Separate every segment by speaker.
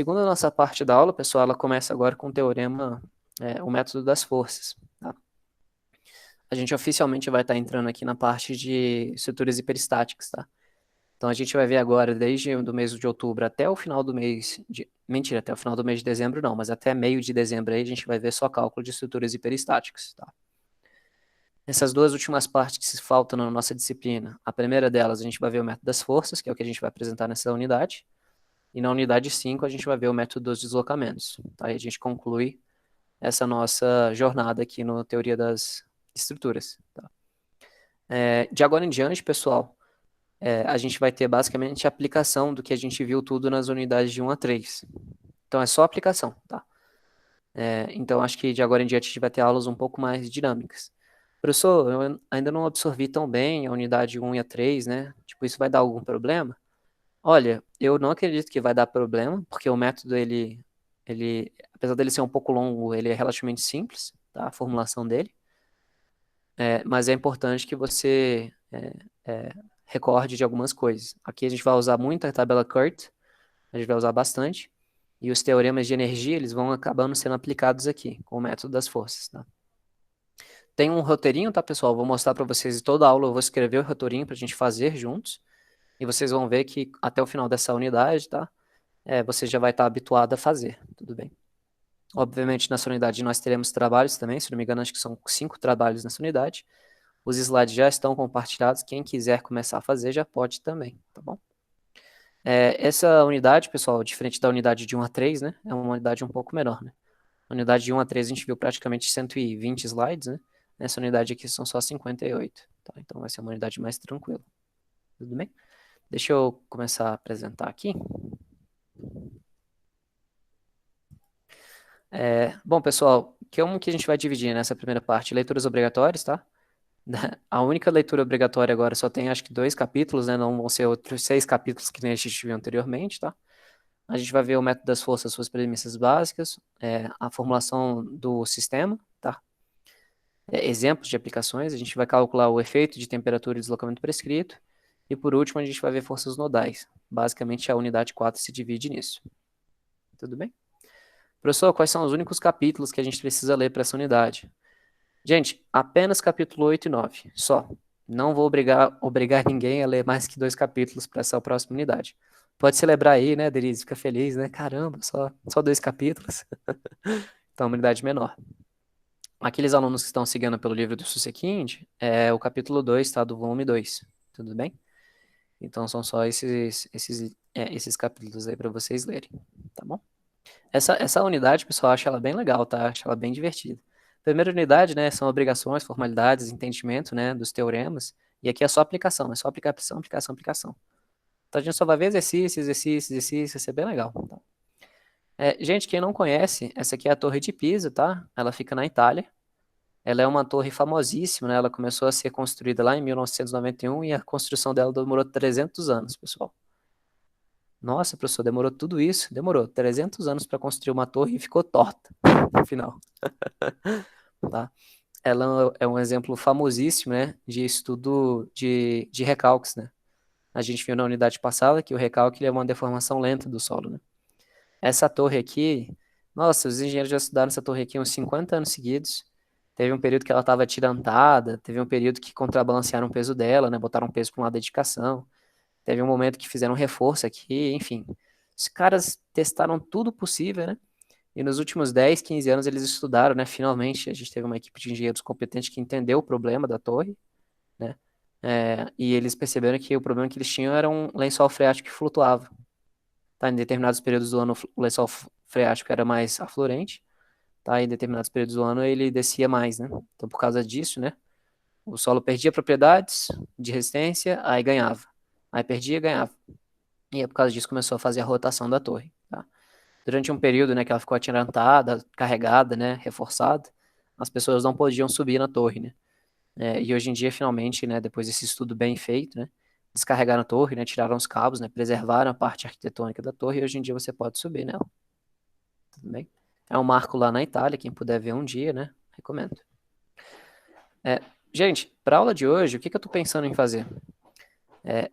Speaker 1: Segunda nossa parte da aula, pessoal, ela começa agora com o teorema, o método das forças. Tá? A gente oficialmente vai estar entrando aqui na parte de estruturas hiperestáticas, tá? Então a gente vai ver agora, desde o mês de outubro até o final do mês de... Mentira, até o final do mês de dezembro não, mas até meio de dezembro aí a gente vai ver só cálculo de estruturas hiperestáticas, tá? Essas duas últimas partes que se faltam na nossa disciplina, a primeira delas a gente vai ver o método das forças, que é o que a gente vai apresentar nessa unidade, e na unidade 5 a gente vai ver o método dos deslocamentos, tá? E a gente conclui essa nossa jornada aqui no Teoria das Estruturas, tá? De agora em diante, pessoal, a gente vai ter basicamente a aplicação do que a gente viu tudo nas unidades de 1 a 3. Então é só aplicação, tá? Então acho que de agora em diante a gente vai ter aulas um pouco mais dinâmicas. Professor, eu ainda não absorvi tão bem a unidade 1 e a 3, né? Tipo, isso vai dar algum problema? Olha, eu não acredito que vai dar problema, porque o método, apesar dele ser um pouco longo, ele é relativamente simples, tá? A formulação dele. Mas é importante que você recorde de algumas coisas. Aqui a gente vai usar muito a tabela Kurt, a gente vai usar bastante, e os teoremas de energia, eles vão acabando sendo aplicados aqui, com o método das forças, tá? Tem um roteirinho, tá, pessoal? Vou mostrar para vocês, toda aula eu vou escrever o roteirinho para a gente fazer juntos, e vocês vão ver que até o final dessa unidade, tá? Você já vai estar habituado a fazer, tudo bem? Obviamente, nessa unidade nós teremos trabalhos também, se não me engano, acho que são 5 trabalhos nessa unidade. Os slides já estão compartilhados, quem quiser começar a fazer já pode também, tá bom? Essa unidade, pessoal, diferente da unidade de 1 a 3, né? É uma unidade um pouco menor, né? A unidade de 1 a 3 a gente viu praticamente 120 slides, né? Nessa unidade aqui são só 58, tá? Então vai ser uma unidade mais tranquila, tudo bem? Deixa eu começar a apresentar aqui. Bom, pessoal, como que a gente vai dividir nessa primeira parte? Leituras obrigatórias, tá? A única leitura obrigatória agora só tem, acho que 2 capítulos, né? Não vão ser outros 6 capítulos que nem a gente viu anteriormente, tá? A gente vai ver o método das forças, suas premissas básicas, a formulação do sistema, tá? Exemplos de aplicações, a gente vai calcular o efeito de temperatura e deslocamento prescrito, e por último a gente vai ver forças nodais. Basicamente a unidade 4 se divide nisso. Tudo bem? Professor, quais são os únicos capítulos que a gente precisa ler para essa unidade? Gente, apenas capítulo 8 e 9, só. Não vou obrigar ninguém a ler mais que 2 capítulos para essa próxima unidade. Pode celebrar aí, né, Denise? Fica feliz, né? Caramba, só 2 capítulos. Então, uma unidade menor. Aqueles alunos que estão seguindo pelo livro do Susekind, é o capítulo 2, tá? Do volume 2. Tudo bem? Então, são só esses capítulos aí para vocês lerem, tá bom? Essa unidade, pessoal, acho ela bem legal, tá? Acho ela bem divertida. Primeira unidade, né, são obrigações, formalidades, entendimento, né, dos teoremas. E aqui é só aplicação, é só aplicação, aplicação, aplicação. Então a gente só vai ver exercício, exercício, exercício, vai ser bem legal. Tá? Gente, quem não conhece, essa aqui é a Torre de Pisa, tá? Ela fica na Itália. Ela é uma torre famosíssima, né? Ela começou a ser construída lá em 1991 e a construção dela demorou 300 anos, pessoal. Nossa, professor, demorou tudo isso? Demorou 300 anos para construir uma torre e ficou torta no final, tá? Ela é um exemplo famosíssimo, né, de estudo de recalques, né? A gente viu na unidade passada que o recalque é uma deformação lenta do solo, né? Essa torre aqui, nossa, os engenheiros já estudaram essa torre aqui uns 50 anos seguidos. Teve um período que ela estava atirantada, teve um período que contrabalancearam o peso dela, né? Botaram peso para uma dedicação. Teve um momento que fizeram um reforço aqui, enfim. Os caras testaram tudo possível, né? E nos últimos 10, 15 anos eles estudaram, né? Finalmente a gente teve uma equipe de engenheiros competentes que entendeu o problema da torre, né? E eles perceberam que o problema que eles tinham era um lençol freático que flutuava. Tá? Em determinados períodos do ano o lençol freático era mais aflorente, tá? Em determinados períodos do ano ele descia mais, né? Então por causa disso, né? O solo perdia propriedades de resistência, aí ganhava. Aí perdia, ganhava. E por causa disso começou a fazer a rotação da torre, tá? Durante um período, né, que ela ficou atirantada, carregada, né, reforçada, as pessoas não podiam subir na torre, né? E hoje em dia, finalmente, né, depois desse estudo bem feito, né, descarregaram a torre, né, tiraram os cabos, né, preservaram a parte arquitetônica da torre e hoje em dia você pode subir nela. Tudo bem? É um marco lá na Itália, quem puder ver um dia, né, recomendo. Gente, para a aula de hoje, o que eu estou pensando em fazer?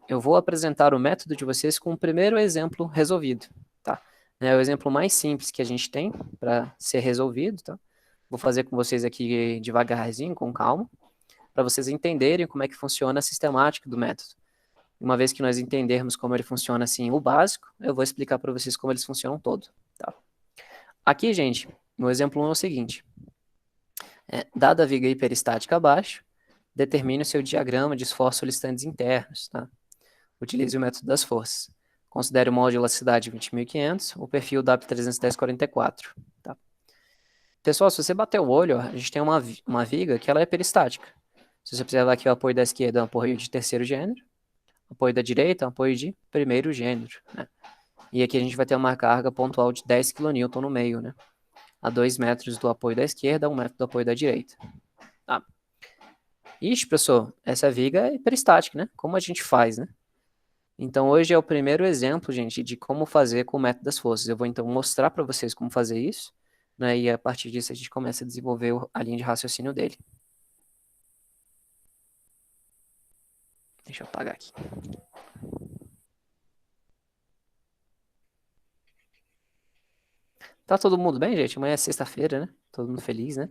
Speaker 1: Eu vou apresentar o método de vocês com o primeiro exemplo resolvido, tá? É o exemplo mais simples que a gente tem para ser resolvido, tá? Vou fazer com vocês aqui devagarzinho, com calma, para vocês entenderem como é que funciona a sistemática do método. Uma vez que nós entendermos como ele funciona, assim, o básico, eu vou explicar para vocês como eles funcionam todo, tá? Aqui, gente, no exemplo 1 é o seguinte. Dada a viga hiperestática abaixo, determine o seu diagrama de esforço solicitantes internos, tá? Utilize o método das forças. Considere o modo de elasticidade 20.500, o perfil W31044, tá? Pessoal, se você bater o olho, ó, a gente tem uma viga que ela é peristática. Se você observar aqui o apoio da esquerda é um apoio de terceiro gênero, o apoio da direita é um apoio de primeiro gênero, né? E aqui a gente vai ter uma carga pontual de 10 kN no meio, né? A 2 metros do apoio da esquerda, 1 metro do apoio da direita. Tá? Ixi, professor, essa viga é peristática, né? Como a gente faz, né? Então, hoje é o primeiro exemplo, gente, de como fazer com o método das forças. Eu vou, então, mostrar para vocês como fazer isso, né? E a partir disso a gente começa a desenvolver a linha de raciocínio dele. Deixa eu apagar aqui. Tá todo mundo bem, gente? Amanhã é sexta-feira, né? Todo mundo feliz, né?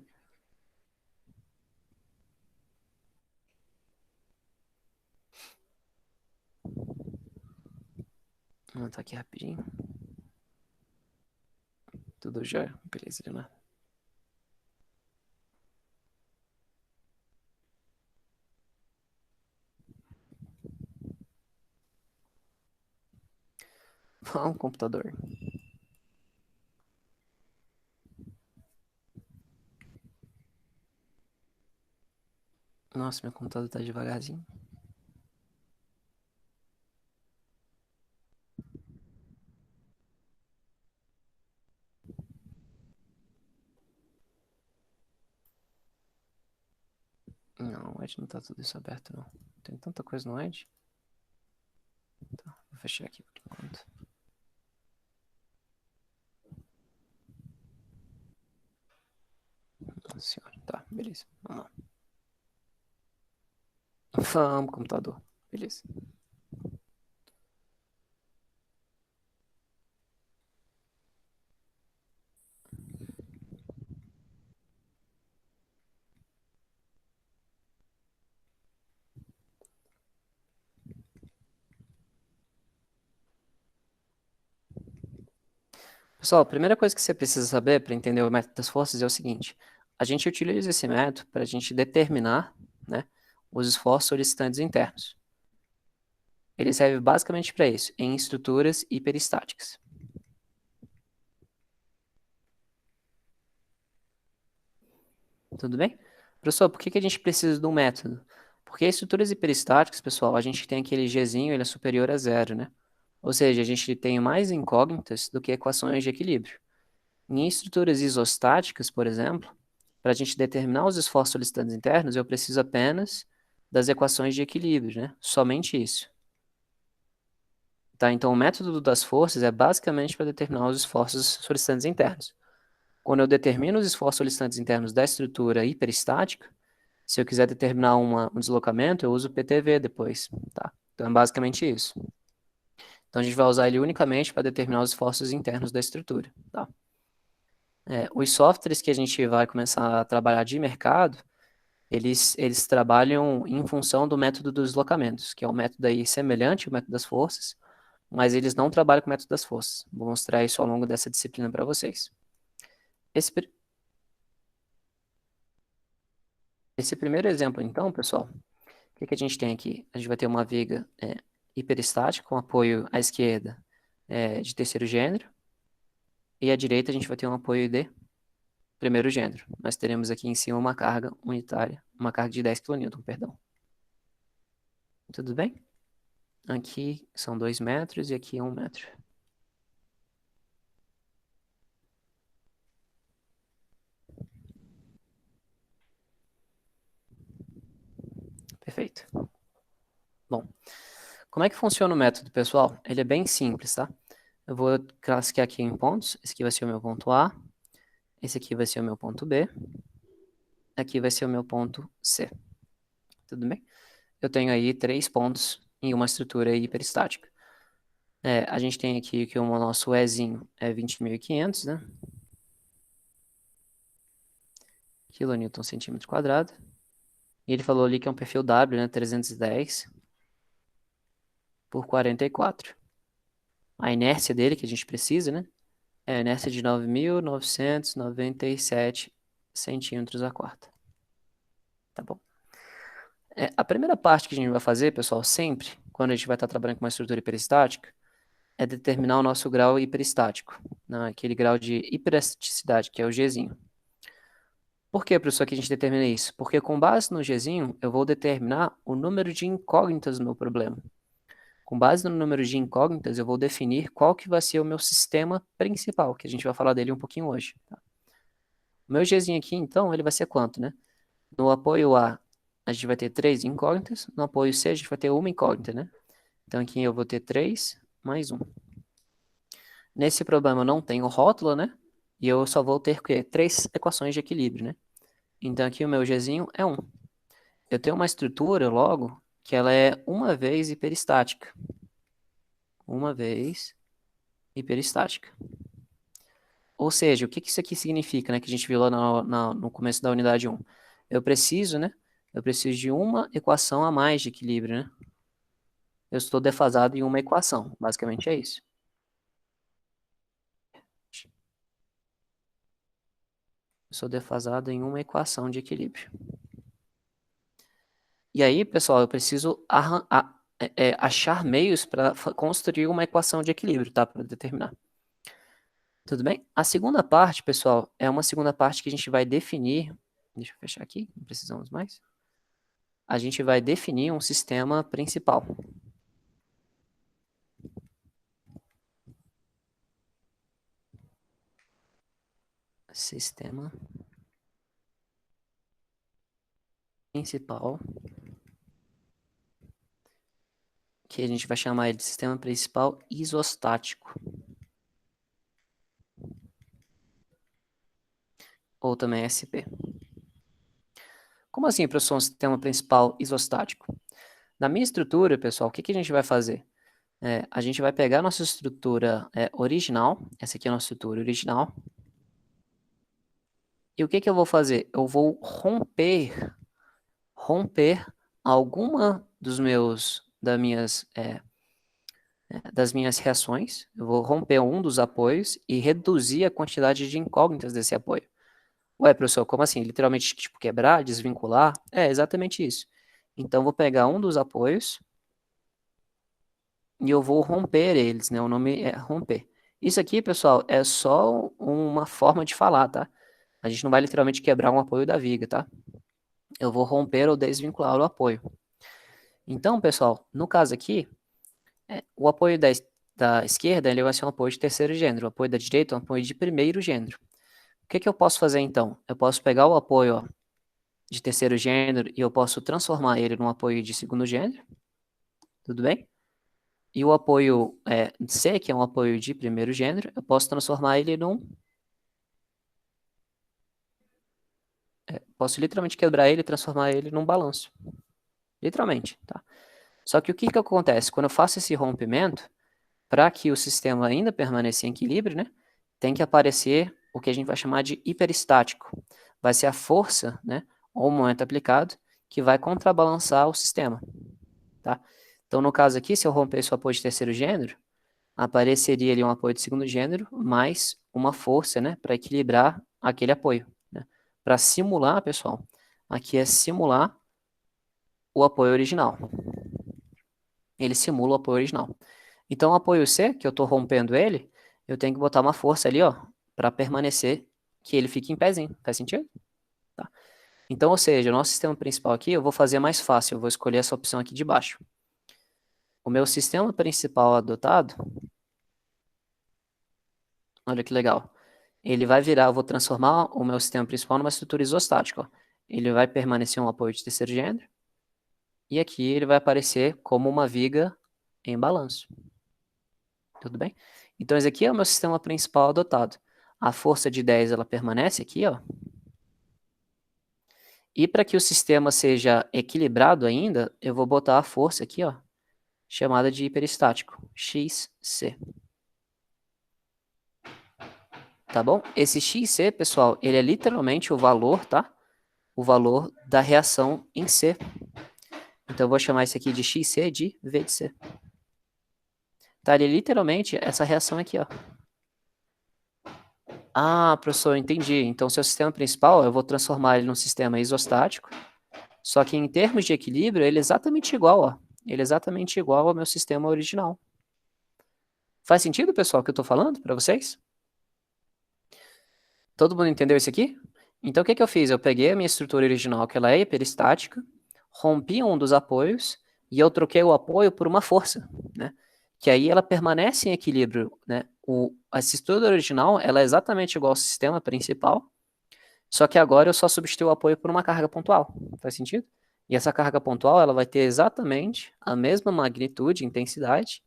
Speaker 1: Vou tá aqui rapidinho. Tudo jóia. Beleza, Leonardo. Vamos, computador. Nossa, meu computador tá devagarzinho. Não, o Edge não tá tudo isso aberto, não. Tem tanta coisa no Edge. Tá, vou fechar aqui por enquanto. Nossa senhora. Tá, beleza. Vamos lá. Vamos, computador. Beleza. Pessoal, a primeira coisa que você precisa saber para entender o método das forças é o seguinte: a gente utiliza esse método para a gente determinar, né, os esforços solicitantes internos. Ele serve basicamente para isso, em estruturas hiperestáticas. Tudo bem? Professor, por que a gente precisa de um método? Porque estruturas hiperestáticas, pessoal, a gente tem aquele Gzinho, ele é superior a zero, né? Ou seja, a gente tem mais incógnitas do que equações de equilíbrio. Em estruturas isostáticas, por exemplo, para a gente determinar os esforços solicitantes internos, eu preciso apenas das equações de equilíbrio, né? Somente isso. Tá? Então, o método das forças é basicamente para determinar os esforços solicitantes internos. Quando eu determino os esforços solicitantes internos da estrutura hiperestática, se eu quiser determinar um deslocamento, eu uso o PTV depois, tá? Então, é basicamente isso. Então, a gente vai usar ele unicamente para determinar os esforços internos da estrutura, tá? Os softwares que a gente vai começar a trabalhar de mercado, eles trabalham em função do método dos deslocamentos, que é um método aí semelhante ao método das forças, mas eles não trabalham com o método das forças. Vou mostrar isso ao longo dessa disciplina para vocês. Esse, esse primeiro exemplo, então, pessoal, o que a gente tem aqui? A gente vai ter uma viga hiperestática com apoio à esquerda de terceiro gênero, e à direita a gente vai ter um apoio de primeiro gênero. Nós teremos aqui em cima uma carga unitária, uma carga de 10 kN, perdão. Tudo bem? Aqui são 2 metros e aqui é 1 metro. Perfeito. Bom, como é que funciona o método, pessoal? Ele é bem simples, tá? Eu vou classificar aqui em pontos. Esse aqui vai ser o meu ponto A. Esse aqui vai ser o meu ponto B. Aqui vai ser o meu ponto C. Tudo bem? Eu tenho aí 3 pontos em uma estrutura hiperestática. A gente tem aqui que o nosso Ezinho é 20.500, né? Quilonewton centímetro quadrado. E ele falou ali que é um perfil W, né? 310 por 44. A inércia dele, que a gente precisa, né? É a inércia de 9.997 centímetros a quarta. Tá bom? A primeira parte que a gente vai fazer, pessoal, sempre, quando a gente vai estar trabalhando com uma estrutura hiperestática, é determinar o nosso grau hiperestático, né? Aquele grau de hiperelasticidade, que é o Gzinho. Por que, professor, que a gente determina isso? Porque com base no Gzinho, eu vou determinar o número de incógnitas do meu problema. Com base no número de incógnitas, eu vou definir qual que vai ser o meu sistema principal, que a gente vai falar dele um pouquinho hoje. Tá? O meu Gzinho aqui, então, ele vai ser quanto, né? No apoio A gente vai ter 3 incógnitas. No apoio C, a gente vai ter uma incógnita, né? Então, aqui eu vou ter 3 mais 1. Nesse problema eu não tenho rótulo, né? E eu só vou ter 3 equações de equilíbrio, né? Então, aqui o meu Gzinho é 1. Eu tenho uma estrutura, logo, que ela é uma vez hiperestática. Uma vez hiperestática. Ou seja, o que isso aqui significa, né? Que a gente viu lá no começo da unidade 1. Eu preciso, né? Eu preciso de uma equação a mais de equilíbrio, né? Eu estou defasado em uma equação. Basicamente é isso. Eu sou defasado em uma equação de equilíbrio. E aí, pessoal, eu preciso achar meios para construir uma equação de equilíbrio, tá? Para determinar. Tudo bem? A segunda parte, pessoal, é uma segunda parte que a gente vai definir. Deixa eu fechar aqui, não precisamos mais. A gente vai definir um sistema principal. Sistema principal, que a gente vai chamar ele de sistema principal isostático. Ou também SP. Como assim, professor, um sistema principal isostático? Na minha estrutura, pessoal, o que a gente vai fazer? A gente vai pegar a nossa estrutura original, essa aqui é a nossa estrutura original, e o que eu vou fazer? Eu vou romper alguma das minhas reações, eu vou romper um dos apoios e reduzir a quantidade de incógnitas desse apoio. Ué, professor, como assim? Literalmente, tipo, quebrar, desvincular? É exatamente isso. Então, eu vou pegar um dos apoios e eu vou romper eles, né? O nome é romper. Isso aqui, pessoal, é só uma forma de falar, tá? A gente não vai literalmente quebrar um apoio da viga, tá? Eu vou romper ou desvincular o apoio. Então, pessoal, no caso aqui, o apoio da esquerda ele vai ser um apoio de terceiro gênero, o apoio da direita é um apoio de primeiro gênero. O que eu posso fazer então? Eu posso pegar o apoio de terceiro gênero e eu posso transformar ele num apoio de segundo gênero, tudo bem? E o apoio C, que é um apoio de primeiro gênero, eu posso transformar ele posso literalmente quebrar ele e transformar ele num balanço. Literalmente, tá? Só que o que acontece? Quando eu faço esse rompimento, para que o sistema ainda permaneça em equilíbrio, né, tem que aparecer o que a gente vai chamar de hiperestático. Vai ser a força, né, ou o momento aplicado, que vai contrabalançar o sistema. Tá? Então, no caso aqui, se eu rompesse o apoio de terceiro gênero, apareceria ali um apoio de segundo gênero, mais uma força, né, para equilibrar aquele apoio. Né? Para simular, pessoal, aqui é simular o apoio original. Ele simula o apoio original. Então, o apoio C, que eu estou rompendo ele, eu tenho que botar uma força ali, ó, para permanecer que ele fique em pezinho. Faz sentido? Tá. Então, ou seja, o nosso sistema principal aqui, eu vou fazer mais fácil. Eu vou escolher essa opção aqui de baixo. O meu sistema principal adotado, olha que legal. Ele vai virar, eu vou transformar o meu sistema principal numa estrutura isostática. Ó. Ele vai permanecer um apoio de terceiro gênero. E aqui ele vai aparecer como uma viga em balanço. Tudo bem? Então, esse aqui é o meu sistema principal adotado. A força de 10 ela permanece aqui, ó. E para que o sistema seja equilibrado ainda, eu vou botar a força aqui, ó, chamada de hiperestático, XC. Tá bom? Esse XC, pessoal, ele é literalmente o valor, tá? O valor da reação em C. Então, eu vou chamar isso aqui de XC de V de C. Tá? Ele é literalmente essa reação aqui, ó. Ah, professor, entendi. Então, seu sistema principal, eu vou transformar ele num sistema isostático, só que em termos de equilíbrio, ele é exatamente igual, ó. Ele é exatamente igual ao meu sistema original. Faz sentido, pessoal, o que eu estou falando para vocês? Todo mundo entendeu isso aqui? Então, o que que eu fiz? Eu peguei a minha estrutura original, que ela é hiperestática, rompi um dos apoios e eu troquei o apoio por uma força, né? Que aí ela permanece em equilíbrio, né? A estrutura original, ela é exatamente igual ao sistema principal, só que agora eu só substituo o apoio por uma carga pontual. Faz sentido? E essa carga pontual, ela vai ter exatamente a mesma magnitude, intensidade,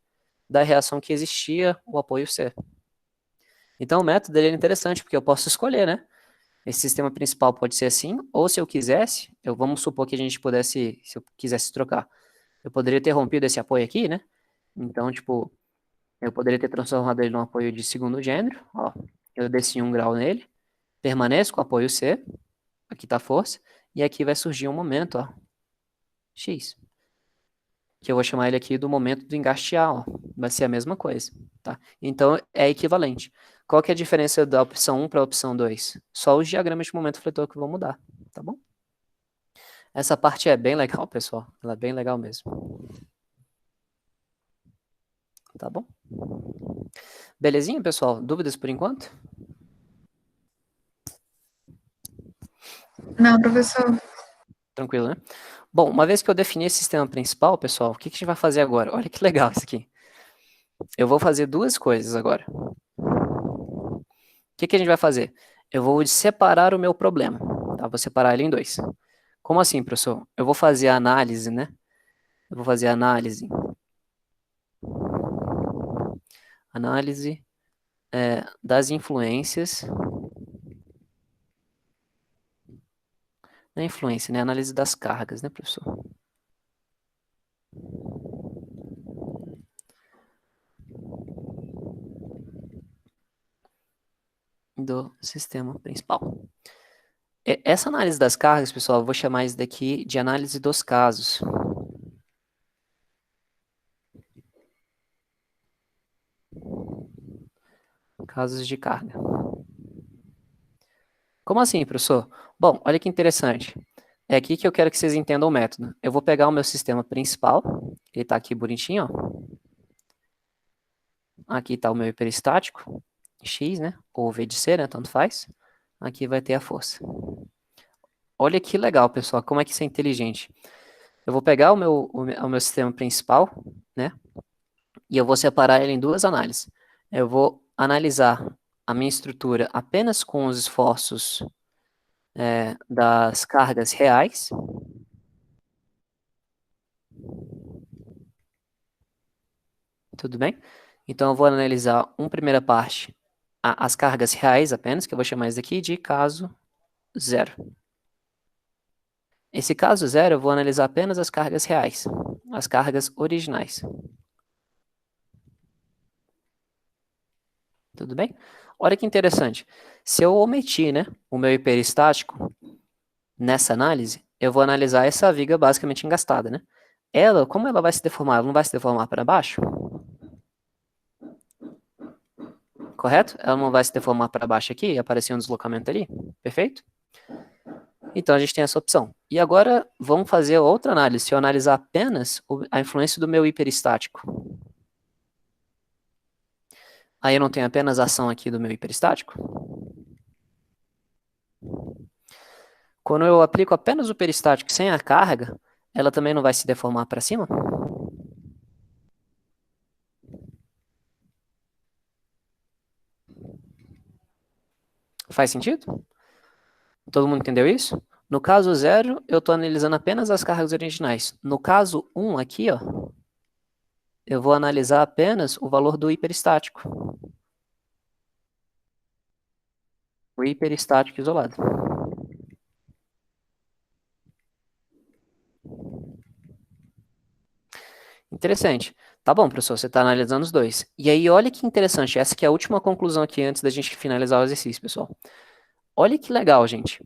Speaker 1: da reação que existia o apoio C. Então o método dele é interessante, porque eu posso escolher, né? Esse sistema principal pode ser assim, ou se eu quisesse, vamos supor que a gente pudesse, se eu quisesse trocar, eu poderia ter rompido esse apoio aqui, né? Então, tipo, eu poderia ter transformado ele num apoio de segundo gênero, ó, eu desci 1 grau nele, permaneço com o apoio C, aqui tá a força, e aqui vai surgir um momento, ó, X, que eu vou chamar ele aqui do momento do engaste A, ó, vai ser a mesma coisa, tá? Então, é equivalente. Qual que é a diferença da opção 1 para a opção 2? Só os diagramas de momento fletor que vão mudar, tá bom? Essa parte é bem legal, pessoal. Ela é bem legal mesmo. Tá bom? Belezinha, pessoal? Dúvidas por enquanto?
Speaker 2: Não, professor.
Speaker 1: Tranquilo, né? Bom, uma vez que eu defini esse sistema principal, pessoal, o que que a gente vai fazer agora? Olha que legal isso aqui. Eu vou fazer duas coisas agora. O que que a gente vai fazer? Eu vou separar o meu problema, tá? Vou separar ele em dois. Como assim, professor? Eu vou fazer a análise, né? Eu vou fazer a análise das influências, não é influência, né? Análise das cargas, né, professor? Do sistema principal. Essa análise das cargas, pessoal, eu vou chamar isso daqui de análise dos casos. Casos de carga. Como assim, professor? Bom, olha que interessante. É aqui que eu quero que vocês entendam o método. Eu vou pegar o meu sistema principal, ele está aqui bonitinho, ó. Aqui está o meu hiperestático, X, né? Ou V de C, né? Tanto faz. Aqui vai ter a força. Olha que legal, pessoal, como é que isso é inteligente. Eu vou pegar o meu sistema principal, né? E eu vou separar ele em duas análises. Eu vou analisar a minha estrutura apenas com os esforços das cargas reais. Tudo bem? Então, eu vou analisar uma primeira parte, as cargas reais apenas, que eu vou chamar isso aqui de caso zero. Esse caso zero, eu vou analisar apenas as cargas reais, as cargas originais. Tudo bem? Olha que interessante. Se eu omitir, né, o meu hiperestático nessa análise, eu vou analisar essa viga basicamente engastada, né? Ela, como ela vai se deformar? Ela não vai se deformar para baixo? Correto? Ela não vai se deformar para baixo aqui, aparecer um deslocamento ali? Perfeito? Então a gente tem essa opção. E agora vamos fazer outra análise. Se eu analisar apenas a influência do meu hiperestático, aí eu não tenho apenas a ação aqui do meu hiperestático? Quando eu aplico apenas o peristático sem a carga, ela também não vai se deformar para cima? Faz sentido? Todo mundo entendeu isso? No caso zero, eu estou analisando apenas as cargas originais. No caso 1 aqui, ó, eu vou analisar apenas o valor do hiperestático. O hiperestático isolado. Interessante. Tá bom, professor, você está analisando os dois. E aí, olha que interessante, essa que é a última conclusão aqui antes da gente finalizar o exercício, pessoal. Olha que legal, gente.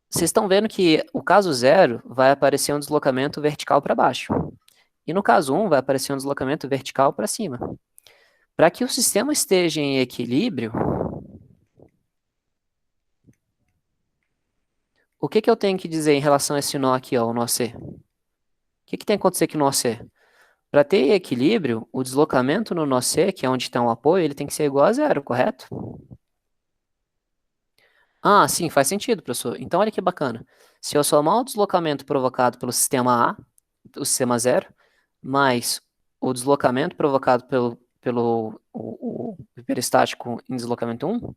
Speaker 1: Vocês estão vendo que o caso zero vai aparecer um deslocamento vertical para baixo. E no caso 1 vai aparecer um deslocamento vertical para cima. Para que o sistema esteja em equilíbrio, o que eu tenho que dizer em relação a esse nó aqui, ó, o nó C? O que tem que acontecer aqui no nó C? Para ter equilíbrio, o deslocamento no nó C, que é onde está um apoio, ele tem que ser igual a zero, correto? Ah, sim, faz sentido, professor. Então, olha que bacana. Se eu somar o deslocamento provocado pelo sistema A, o sistema zero, mais o deslocamento provocado pelo hiperestático em deslocamento 1,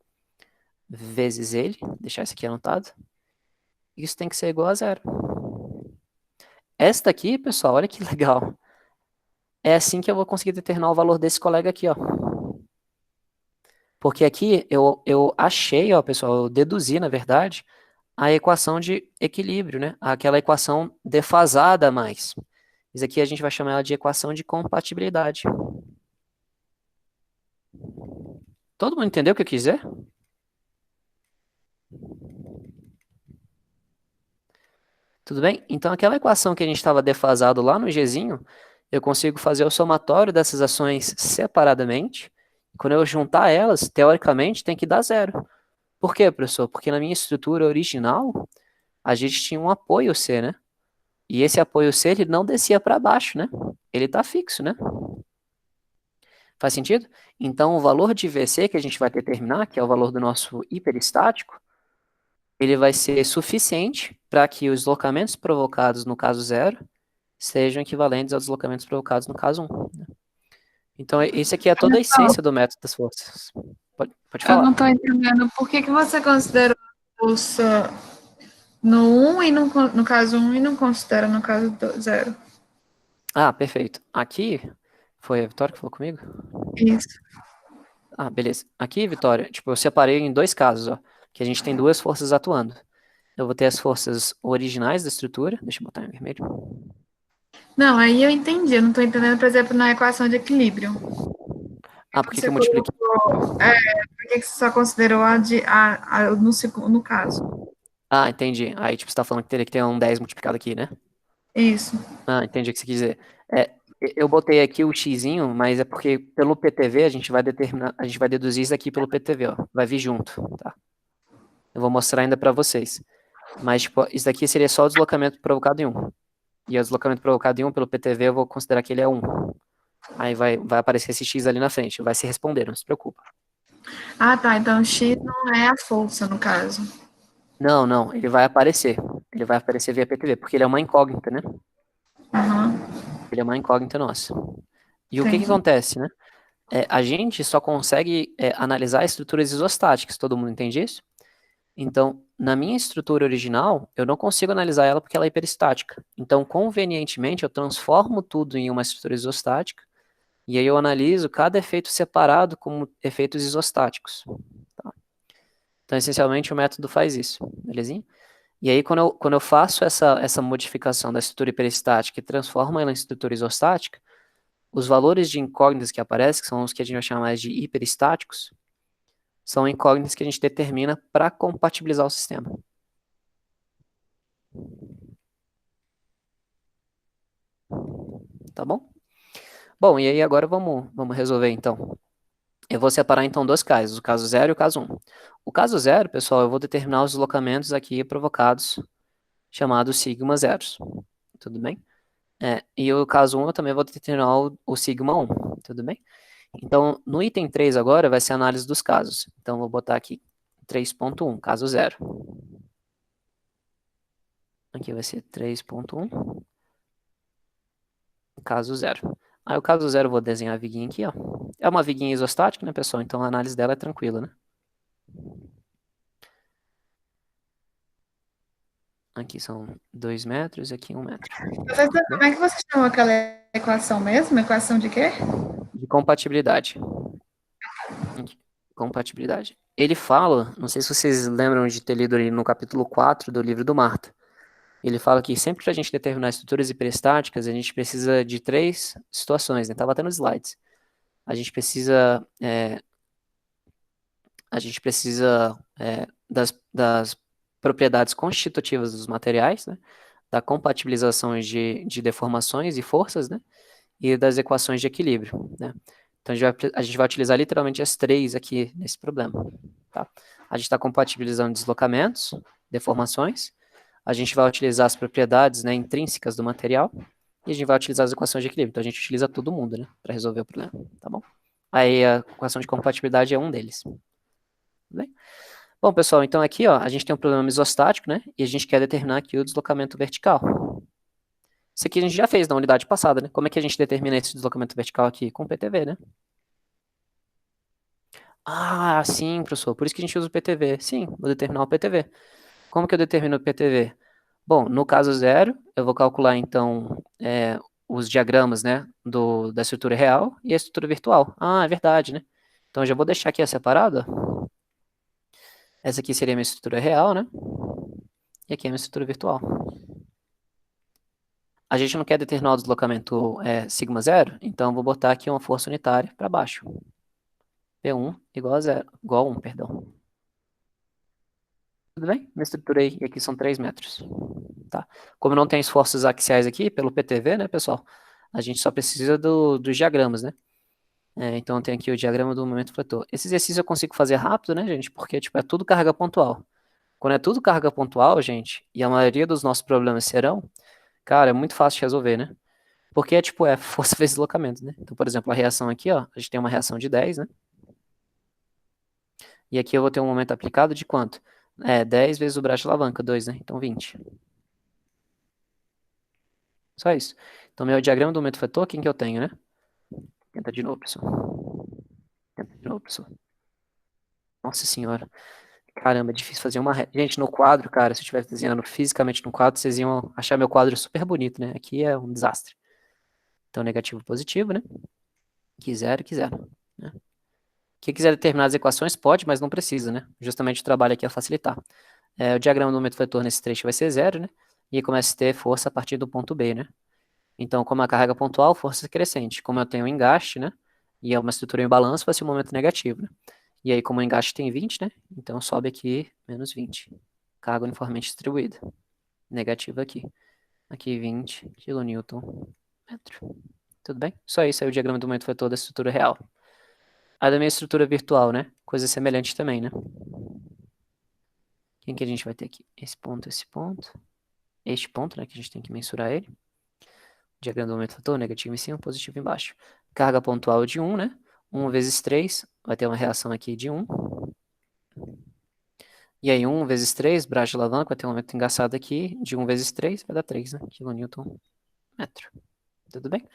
Speaker 1: vezes ele, deixar isso aqui anotado, isso tem que ser igual a zero. Esta aqui, pessoal, olha que legal. É assim que eu vou conseguir determinar o valor desse colega aqui, ó. Porque aqui eu achei, ó, pessoal, eu deduzi, na verdade, a equação de equilíbrio, né? Aquela equação defasada a mais. Isso aqui a gente vai chamar ela de equação de compatibilidade. Todo mundo entendeu o que eu quis dizer? Tudo bem? Então, aquela equação que a gente estava defasado lá no Gzinho, eu consigo fazer o somatório dessas ações separadamente. Quando eu juntar elas, teoricamente, tem que dar zero. Por quê, professor? Porque na minha estrutura original, a gente tinha um apoio C, né? E esse apoio C, ele não descia para baixo, né? Ele está fixo, né? Faz sentido? Então, o valor de VC que a gente vai determinar, que é o valor do nosso hiperestático, ele vai ser suficiente para que os deslocamentos provocados no caso zero sejam equivalentes aos deslocamentos provocados no caso 1. Né? Então, esse aqui é toda a essência do método das forças. Pode
Speaker 2: Eu não
Speaker 1: falar.
Speaker 2: estou entendendo por que que você considerou a força no um e no caso um e não considera no caso 0.
Speaker 1: Ah, perfeito. Aqui, foi a Vitória que falou comigo?
Speaker 2: Isso.
Speaker 1: Ah, beleza. Aqui, Vitória, tipo, eu separei em dois casos, ó, que a gente tem duas forças atuando. Eu vou ter as forças originais da estrutura, deixa eu botar em vermelho.
Speaker 2: Não, aí eu entendi. Eu não estou entendendo, por exemplo, na equação de equilíbrio.
Speaker 1: Ah, por que que
Speaker 2: Você
Speaker 1: eu multipliquei?
Speaker 2: colocou. Por que que você só considerou no caso?
Speaker 1: Ah, entendi. Aí, tipo, você tá falando que teria que ter um 10 multiplicado aqui, né?
Speaker 2: Isso.
Speaker 1: Ah, entendi o que você quis dizer. É, eu botei aqui o xizinho, mas é porque pelo PTV a gente vai determinar, a gente vai deduzir isso aqui pelo PTV, ó. Vai vir junto, tá? Eu vou mostrar ainda para vocês. Mas, tipo, isso daqui seria só o deslocamento provocado em 1. E o deslocamento provocado em 1 pelo PTV eu vou considerar que ele é 1. Aí vai aparecer esse X ali na frente, vai se responder, não se preocupa.
Speaker 2: Ah, tá. Então X não é a força, no caso.
Speaker 1: Não, não, ele vai aparecer. Ele vai aparecer via PTV, porque ele é uma incógnita, né?
Speaker 2: Aham,
Speaker 1: Ele é uma incógnita nossa. E o que que
Speaker 2: entendi.
Speaker 1: acontece, né? A gente só consegue analisar estruturas isostáticas, todo mundo entende isso? Então, na minha estrutura original, eu não consigo analisar ela porque ela é hiperestática. Então, convenientemente, eu transformo tudo em uma estrutura isostática e aí eu analiso cada efeito separado como efeitos isostáticos. Tá? Então, essencialmente, o método faz isso, belezinha? E aí, quando eu faço essa modificação da estrutura hiperestática e transformo ela em estrutura isostática, os valores de incógnitas que aparecem, que são os que a gente vai chamar mais de hiperestáticos, são incógnitas que a gente determina para compatibilizar o sistema. Tá bom? Bom, e aí agora vamos resolver então. Eu vou separar então dois casos, o caso zero e o caso 1. O caso zero, pessoal, eu vou determinar os deslocamentos aqui provocados, chamados sigma zeros. Tudo bem? E o caso 1 eu também vou determinar o sigma 1. Tudo bem? Então, no item 3 agora vai ser a análise dos casos. Então, vou botar aqui 3.1, caso zero. Aqui vai ser 3.1, caso zero. Aí o caso zero eu vou desenhar a viguinha aqui, ó. É uma viguinha isostática, né, pessoal? Então a análise dela é tranquila, né? Aqui são 2 metros e aqui 1 metro.
Speaker 2: Professor,
Speaker 1: Bem?
Speaker 2: como é que você chamou aquela equação mesmo? Equação de quê?
Speaker 1: De compatibilidade. Aqui, compatibilidade. Ele fala, não sei se vocês lembram de ter lido ali no capítulo 4 do livro do Marta, Ele fala que sempre que a gente determinar estruturas hiperestáticas, a gente precisa de três situações, né? Tava até nos slides. A gente precisa, das propriedades constitutivas dos materiais, né? Da compatibilização de deformações e forças, né? E das equações de equilíbrio, né? Então a gente vai utilizar literalmente as três aqui nesse problema, tá? A gente está compatibilizando deslocamentos, deformações, a gente vai utilizar as propriedades, né, intrínsecas do material e a gente vai utilizar as equações de equilíbrio. Então a gente utiliza todo mundo, né, para resolver o problema, tá bom? Aí a equação de compatibilidade é um deles. Tudo bem? Bom, pessoal, então aqui, ó, a gente tem um problema isostático, né, e a gente quer determinar aqui o deslocamento vertical. Isso aqui a gente já fez na unidade passada, né? Como é que a gente determina esse deslocamento vertical aqui? Com o PTV, né? Ah, sim, professor, por isso que a gente usa o PTV. Sim, vou determinar o PTV. Como que eu determino o PTV? Bom, no caso zero, eu vou calcular então os diagramas, né, da estrutura real e a estrutura virtual. Ah, é verdade, né? Então eu já vou deixar aqui a separada. Essa aqui seria a minha estrutura real, né? E aqui é a minha estrutura virtual. A gente não quer determinar o deslocamento sigma zero, então eu vou botar aqui uma força unitária para baixo. P1 igual a zero, igual a 1, perdão. Tudo bem? Me estruturei e aqui são 3 metros. Tá? Como não tem esforços axiais aqui, pelo PTV, né, pessoal? A gente só precisa dos diagramas, né? Então eu tenho aqui o diagrama do momento fletor. Esse exercício eu consigo fazer rápido, né, gente? Porque, tipo, é tudo carga pontual. Quando é tudo carga pontual, gente, e a maioria dos nossos problemas serão, cara, é muito fácil de resolver, né? Porque, tipo, é força vezes deslocamento, né? Então, por exemplo, a reação aqui, ó, a gente tem uma reação de 10, né? E aqui eu vou ter um momento aplicado de quanto? 10 vezes o braço de alavanca, 2, né? Então 20. Só isso. Então, meu diagrama do momento fletor, quem que eu tenho, né? Tenta de novo, pessoal. Tenta de novo, pessoal. Nossa senhora. Caramba, é difícil fazer uma reta. Gente, no quadro, cara, se eu estivesse desenhando fisicamente no quadro, vocês iam achar meu quadro super bonito, né? Aqui é um desastre. Então, negativo, positivo, né? Que zero, né? Quem quiser determinar as equações pode, mas não precisa, né? Justamente o trabalho aqui é facilitar. O diagrama do momento vetor nesse trecho vai ser zero, né? E começa a ter força a partir do ponto B, né? Então, como a carga pontual, força crescente. Como eu tenho um engaste, né? E é uma estrutura em balanço, vai ser um momento negativo, né? E aí, como o engaste tem 20, né? Então, sobe aqui menos 20. Carga uniformemente distribuída. Negativa aqui. Aqui 20 kN metro. Tudo bem? Só isso aí o diagrama do momento vetor da estrutura real. A da minha estrutura virtual, né? Coisa semelhante também, né? Quem que a gente vai ter aqui? Esse ponto, esse ponto. Este ponto, né? Que a gente tem que mensurar ele. Diagrama do momento vetor, negativo em cima, positivo embaixo. Carga pontual de 1, né? 1 vezes 3, vai ter uma reação aqui de 1. E aí, 1 vezes 3, braço de alavanca, vai ter um momento engaçado aqui, de 1 vezes 3, vai dar 3, né? Kilonewton metro. Tudo bem?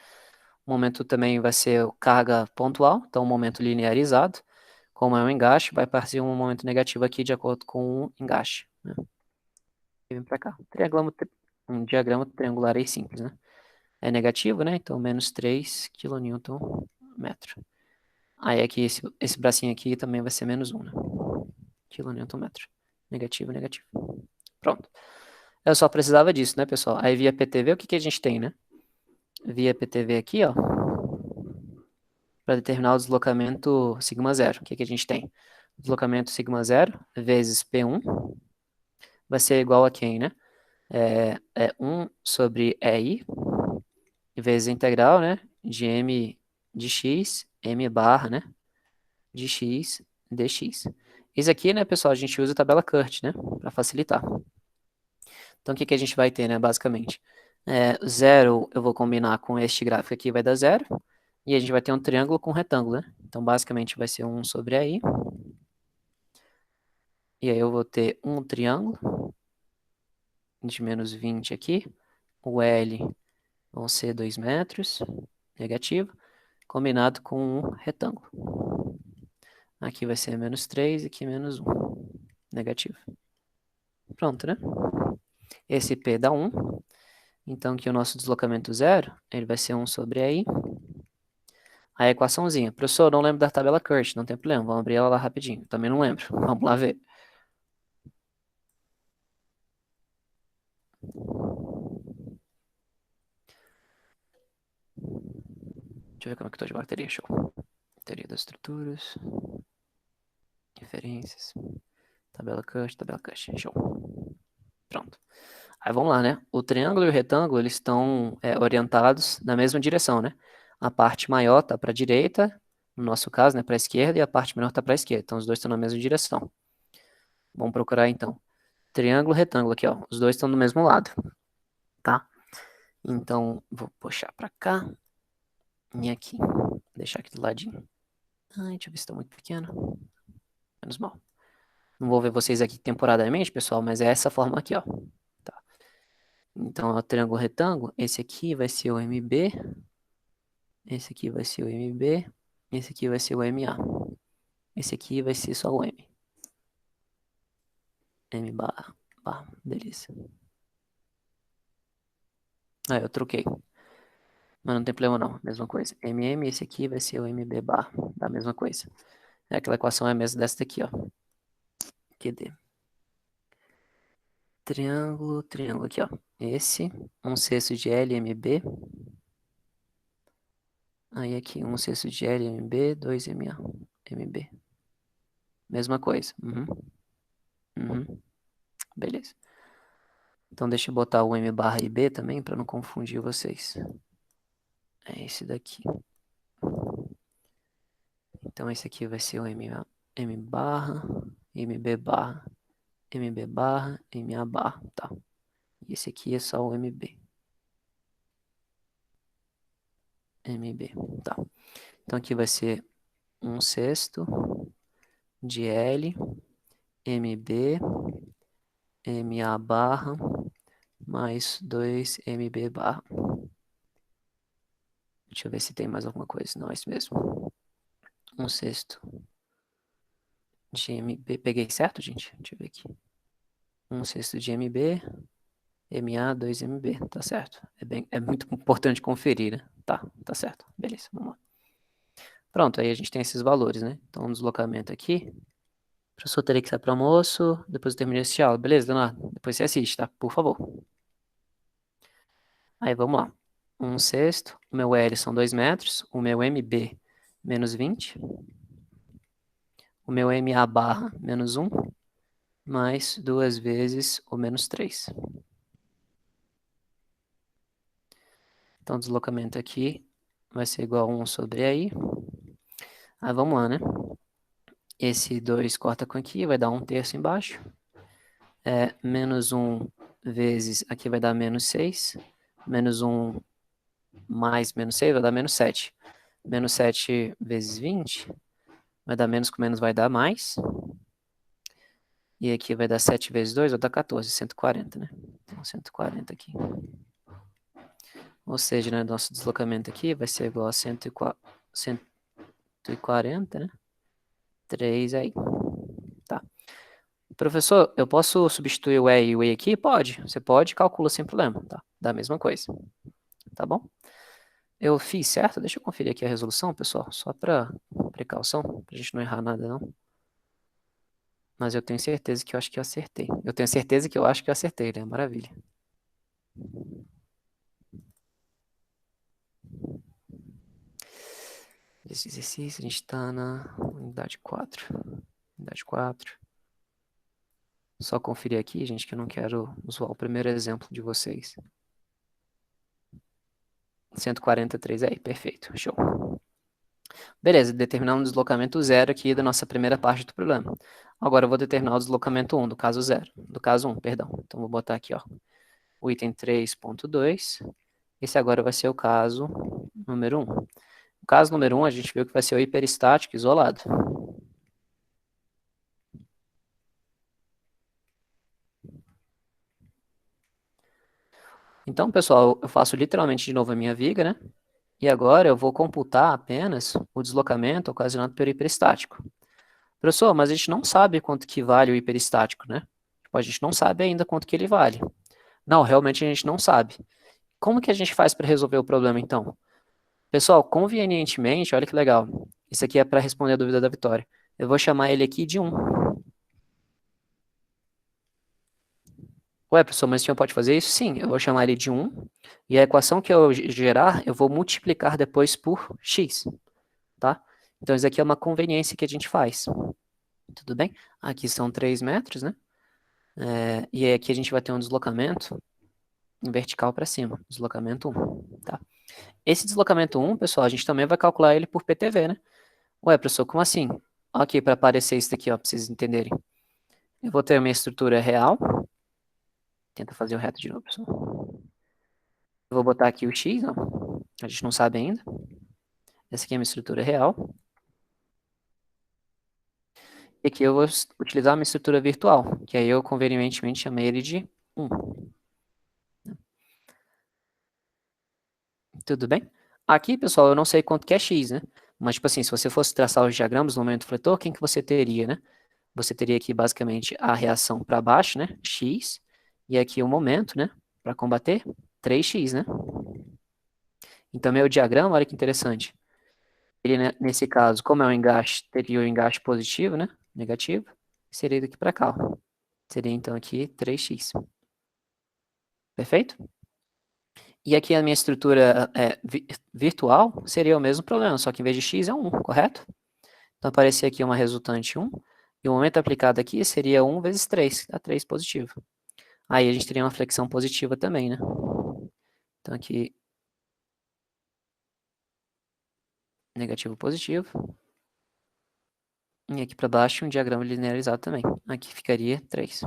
Speaker 1: O momento também vai ser carga pontual, então um momento linearizado. Como é um engaste, vai parecer um momento negativo aqui de acordo com o engaste, né? E vem para cá. Um diagrama triangular aí simples, né? É negativo, né? Então, menos 3 kN metro. Aí aqui, esse bracinho aqui também vai ser menos 1, né? Quilonewton metro. Negativo, negativo. Pronto. Eu só precisava disso, né, pessoal? Aí via PTV, o que que a gente tem, né? Via PTV aqui, ó, para determinar o deslocamento sigma zero. O que que a gente tem? O deslocamento sigma zero vezes P1 vai ser igual a quem, né? É 1 sobre EI vezes a integral, né? De M de x, M barra, né? De x, dx. Isso aqui, né, pessoal, a gente usa a tabela Curt, né? Para facilitar. Então, o que que a gente vai ter, né, basicamente? Zero eu vou combinar com este gráfico aqui, vai dar zero. E a gente vai ter um triângulo com retângulo, né? Então, basicamente, vai ser 1 sobre AI. E aí eu vou ter um triângulo de menos 20 aqui. O L vão ser 2 metros, negativo, combinado com um retângulo. Aqui vai ser menos 3, aqui menos 1, negativo. Pronto, né? Esse P dá 1. Então, que o nosso deslocamento zero, ele vai ser 1 sobre AI. A equaçãozinha. Professor, não lembro da tabela Curt, não tem problema. Vamos abrir ela lá rapidinho. Também não lembro. Vamos lá ver. Deixa eu ver como é que eu tô de bateria, show. Teoria das estruturas, referências, tabela Cush, show. Pronto. Aí vamos lá, né? O triângulo e o retângulo, eles estão orientados na mesma direção, né? A parte maior está para a direita, no nosso caso, né, para a esquerda, e a parte menor está para a esquerda. Então, os dois estão na mesma direção. Vamos procurar, então. Triângulo, retângulo aqui, ó. Os dois estão do mesmo lado, tá? Então, vou puxar para cá e aqui. Deixar aqui do ladinho. Ai, deixa eu ver se está muito pequeno. Menos mal. Não vou ver vocês aqui temporariamente, pessoal, mas é essa forma aqui, ó. Tá. Então, o triângulo retângulo, esse aqui vai ser o MB, esse aqui vai ser o MB, esse aqui vai ser o MA. Esse aqui vai ser só o M. M barra, barra, beleza. Ah, eu troquei. Mas não tem problema não, mesma coisa. MM, esse aqui vai ser o MB barra, da mesma coisa. Aquela equação é a mesma dessa daqui, ó. QD. Triângulo, triângulo aqui, ó. Esse, 1/6 de LMB. Aí aqui, 1/6 de LMB, 2MA. MB. Mesma coisa. Beleza. Então deixa eu botar o M barra e B também, para não confundir vocês. É esse daqui. Então esse aqui vai ser o M barra, MB barra, MB barra, MA barra, tá. E esse aqui é só o MB. MB, tá. Então aqui vai ser 1/6 de L, MB, MA barra, mais 2MB barra. Deixa eu ver se tem mais alguma coisa. Não, é isso mesmo. 1/6 de MB. Peguei certo, gente? Deixa eu ver aqui. 1/6 de MB, MA, 2MB. Tá certo. É muito importante conferir, né? Tá certo. Beleza, vamos lá. Pronto, aí a gente tem esses valores, né? Então, um deslocamento aqui. O professor teria que sair para almoço, depois eu termino esse aula. Beleza, Leonardo? Depois você assiste, tá? Por favor. Aí, vamos lá. 1/6. O meu L são 2 metros. O meu MB, menos 20. O meu MA barra, menos 1. Mais 2 vezes o menos 3. Então, o deslocamento aqui vai ser igual a 1 sobre aí. Aí, vamos lá, né? Esse 2 corta com aqui, vai dar 1/3 embaixo. Menos 1 vezes, aqui vai dar menos 6. Menos 1 mais menos 6 vai dar menos 7. Menos 7 vezes 20 vai dar menos, com menos vai dar mais. E aqui vai dar 7 vezes 2 vai dar 14, 140, né? Então, 140 aqui. Ou seja, né, nosso deslocamento aqui vai ser igual a 140, né? 3 aí. Tá. Professor, eu posso substituir o E e o E aqui? Pode. Você pode, calcula sem problema, tá? Da mesma coisa. Tá bom? Eu fiz certo? Deixa eu conferir aqui a resolução, pessoal, só para precaução, pra gente não errar nada, não. Mas eu tenho certeza que eu acho que eu acertei. Eu tenho certeza que eu acho que eu acertei, né? Maravilha. Esse exercício, a gente está na unidade 4. Unidade 4. Só conferir aqui, gente, que eu não quero zoar o primeiro exemplo de vocês. 143 aí, perfeito, show. Beleza, determinar um deslocamento zero aqui da nossa primeira parte do problema. Agora eu vou determinar o deslocamento 1 do caso 0, do caso 1, perdão. Então vou botar aqui, ó, o item 3.2. Esse agora vai ser o caso número 1. O caso número 1 a gente viu que vai ser o hiperestático isolado. Então, pessoal, eu faço literalmente de novo a minha viga, né? E agora eu vou computar apenas o deslocamento ocasionado pelo hiperestático. Professor, mas a gente não sabe quanto que vale o hiperestático, né? Tipo, a gente não sabe ainda quanto que ele vale. Não, realmente a gente não sabe. Como que a gente faz para resolver o problema, então? Pessoal, convenientemente, olha que legal. Isso aqui é para responder a dúvida da Vitória. Eu vou chamar ele aqui de 1. Ué, professor, mas o senhor pode fazer isso? Sim, eu vou chamar ele de 1, e a equação que eu gerar, eu vou multiplicar depois por x, tá? Então, isso aqui é uma conveniência que a gente faz, tudo bem? Aqui são 3 metros, né? E aí aqui a gente vai ter um deslocamento em vertical para cima, deslocamento 1, tá? Esse deslocamento 1, pessoal, a gente também vai calcular ele por PTV, né? Ué, professor, como assim? Ok, para aparecer isso daqui, ó, para vocês entenderem. Eu vou ter a minha estrutura real. Tenta fazer o reto de novo, pessoal. Eu vou botar aqui o x, ó. A gente não sabe ainda. Essa aqui é a minha estrutura real. E aqui eu vou utilizar a minha estrutura virtual, que aí eu convenientemente chamei ele de 1. Tudo bem? Aqui, pessoal, eu não sei quanto que é x, né? Mas, tipo assim, se você fosse traçar os diagramas no momento fletor, quem que você teria, né? Você teria aqui, basicamente, a reação para baixo, né? X. E aqui o momento, né? Para combater, 3x, né? Então, meu diagrama, olha que interessante. Ele, né, nesse caso, como é um engaste, teria o engaste positivo, né? Negativo. Seria daqui para cá, ó. Seria, então, aqui 3x. Perfeito? E aqui a minha estrutura virtual seria o mesmo problema, só que em vez de x é 1, correto? Então, aparecer aqui uma resultante 1, e o momento aplicado aqui seria 1 vezes 3, dá 3 positivo. Aí a gente teria uma flexão positiva também, né? Então, aqui, negativo, positivo. E aqui para baixo, um diagrama linearizado também. Aqui ficaria 3.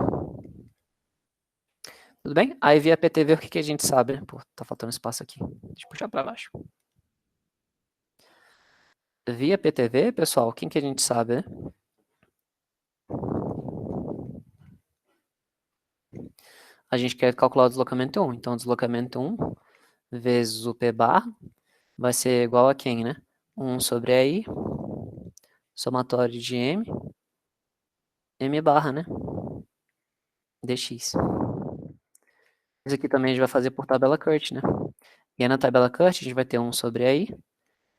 Speaker 1: Tudo bem? Aí via PTV, o que, que a gente sabe, né? Pô, tá faltando espaço aqui. Deixa eu puxar para baixo. Via PTV, pessoal, quem que a gente sabe, né? A gente quer calcular o deslocamento 1. Então, o deslocamento 1 vezes o P bar vai ser igual a quem, né? 1 sobre I, somatório de M barra, né? dx. Isso aqui também a gente vai fazer por tabela Kurt, né? E aí na tabela Kurt a gente vai ter 1 sobre I,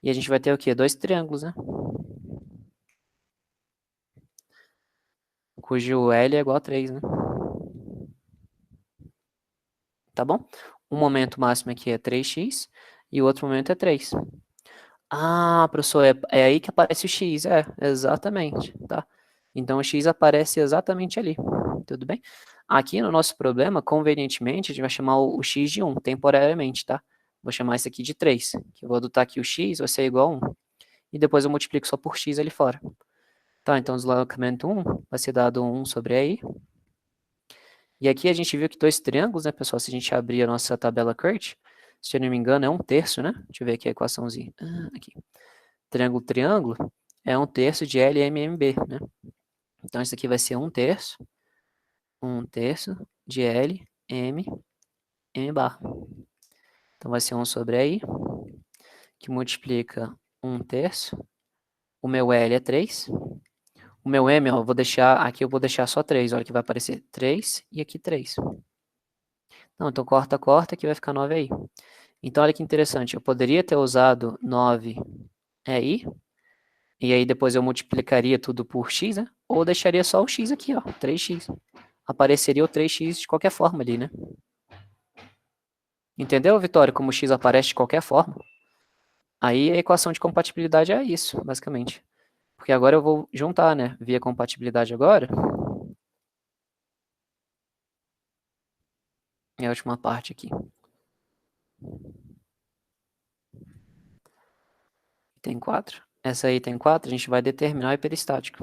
Speaker 1: e a gente vai ter o quê? Dois triângulos, né? Cujo L é igual a 3, né? Tá bom? Um momento máximo aqui é 3x, e o outro momento é 3. Ah, professor, é aí que aparece o x, exatamente, tá? Então o x aparece exatamente ali, tudo bem? Aqui no nosso problema, convenientemente, a gente vai chamar o x de 1, temporariamente, tá? Vou chamar isso aqui de 3, que eu vou adotar aqui o x, vai ser igual a 1, e depois eu multiplico só por x ali fora. Tá, então o deslocamento 1 vai ser dado 1 sobre i, e aqui a gente viu que dois triângulos, né, pessoal, se a gente abrir a nossa tabela Kurt, se eu não me engano é 1/3, né? Deixa eu ver aqui a equaçãozinha, aqui. Triângulo, triângulo, é 1/3 de LMMB, né? Então, isso aqui vai ser 1/3 de LM bar. Então, vai ser 1 sobre I, que multiplica 1/3. O meu L é 3. O meu M, ó, aqui eu vou deixar só 3, olha que vai aparecer 3 e aqui 3. Não, então corta, corta, que vai ficar 9 aí. Então, olha que interessante, eu poderia ter usado 9 aí, e aí depois eu multiplicaria tudo por x, né? Ou deixaria só o x aqui, ó, 3x. Apareceria o 3x de qualquer forma ali, né? Entendeu, Vitória, como o x aparece de qualquer forma? Aí a equação de compatibilidade é isso, basicamente. Porque agora eu vou juntar, né? Via compatibilidade agora. É a última parte aqui. Tem 4. Essa aí tem 4, a gente vai determinar o hiperestático.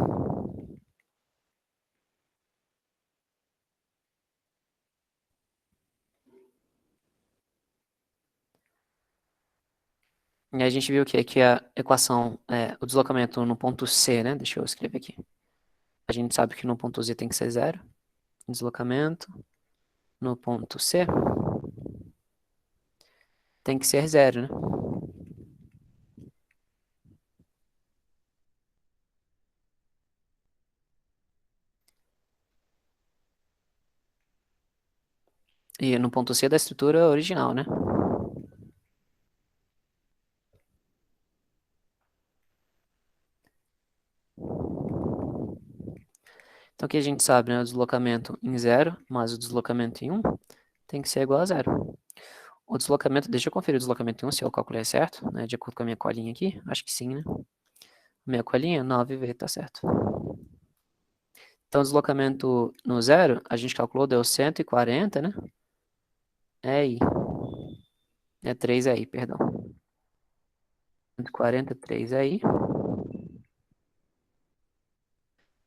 Speaker 1: E a gente viu que a equação, o deslocamento no ponto C, né? Deixa eu escrever aqui. A gente sabe que no ponto Z tem que ser 0. Deslocamento no ponto C tem que ser 0, né? E no ponto C da estrutura original, né? Então, aqui a gente sabe, né? O deslocamento em 0 mais o deslocamento em 1 tem que ser igual a 0. O deslocamento, deixa eu conferir o deslocamento em 1, se eu calculei certo, né? De acordo com a minha colinha aqui. Acho que sim, né? Minha colinha, 9V, tá certo. Então, o deslocamento no 0, a gente calculou, deu 140, né? É I. É 3 aí, perdão. 143 aí.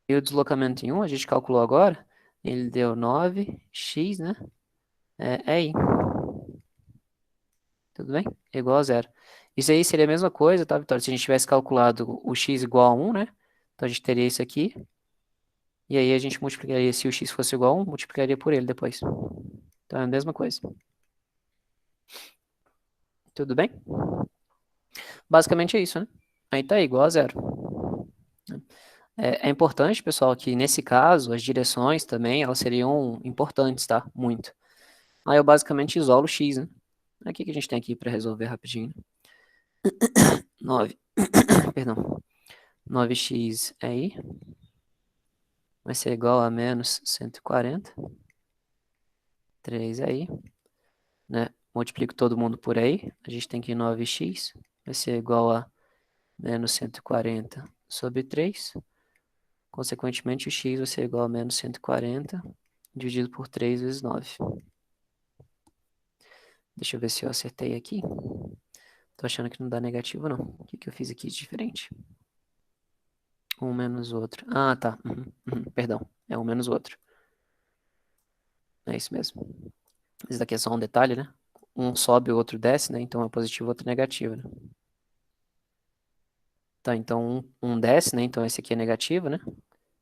Speaker 1: E o deslocamento em 1, a gente calculou agora. Ele deu 9x, né? É I. Tudo bem? É igual a 0. Isso aí seria a mesma coisa, tá, Vitória? Se a gente tivesse calculado o x igual a 1, né? Então, a gente teria isso aqui. E aí, a gente multiplicaria, se o x fosse igual a 1, multiplicaria por ele depois. Então, é a mesma coisa. Tudo bem? Basicamente é isso, né? Aí tá igual a 0. É importante, pessoal, que nesse caso, as direções também, elas seriam importantes, tá? Muito. Aí eu basicamente isolo o x, né? O que a gente tem aqui para resolver rapidinho? 9, perdão. 9x aí vai ser igual a menos 140. 3 aí, né? Multiplico todo mundo por aí. A gente tem que 9x vai ser igual a menos 140 sobre 3. Consequentemente, o x vai ser igual a menos 140 dividido por 3 vezes 9. Deixa eu ver se eu acertei aqui. Tô achando que não dá negativo, não. O que que eu fiz aqui de diferente? Um menos o outro. Ah, tá. Perdão. É um menos o outro. É isso mesmo. Isso daqui é só um detalhe, né? Um sobe, o outro desce, né? Então é positivo, o outro negativo, né? Tá, então um desce, né? Então esse aqui é negativo, né?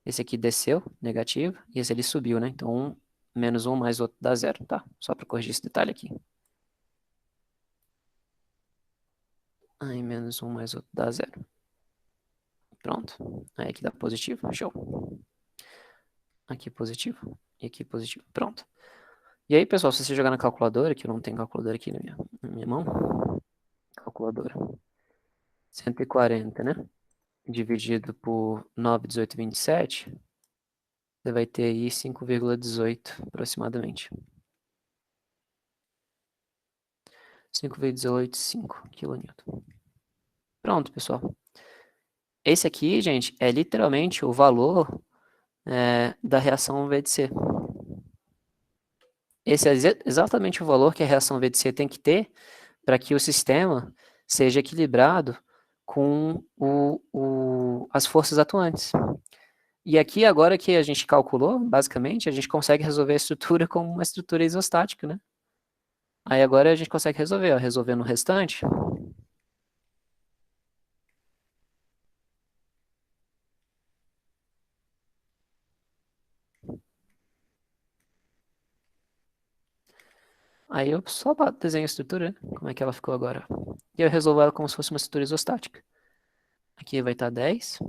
Speaker 1: Esse aqui desceu, negativo. E esse ali subiu, né? Então um menos um mais outro dá zero, tá? Só para corrigir esse detalhe aqui. Aí menos um mais outro dá zero. Pronto. Aí aqui dá positivo. Show. Aqui positivo. E aqui positivo. Pronto. E aí, pessoal, se você jogar na calculadora, que eu não tenho calculadora aqui na minha mão. Calculadora. 140, né? Dividido por 9, 18, 27. Você vai ter aí 5,18 aproximadamente. 5,185 kN. Pronto, pessoal. Esse aqui, gente, é literalmente o valor da reação V de C. Esse é exatamente o valor que a reação V de C tem que ter para que o sistema seja equilibrado com as forças atuantes. E aqui, agora que a gente calculou, basicamente, a gente consegue resolver a estrutura como uma estrutura isostática, né? Aí agora a gente consegue resolver, ó, resolvendo o restante. Aí eu só desenho a estrutura, né? Como é que ela ficou agora. E eu resolvo ela como se fosse uma estrutura isostática. Aqui vai estar 10.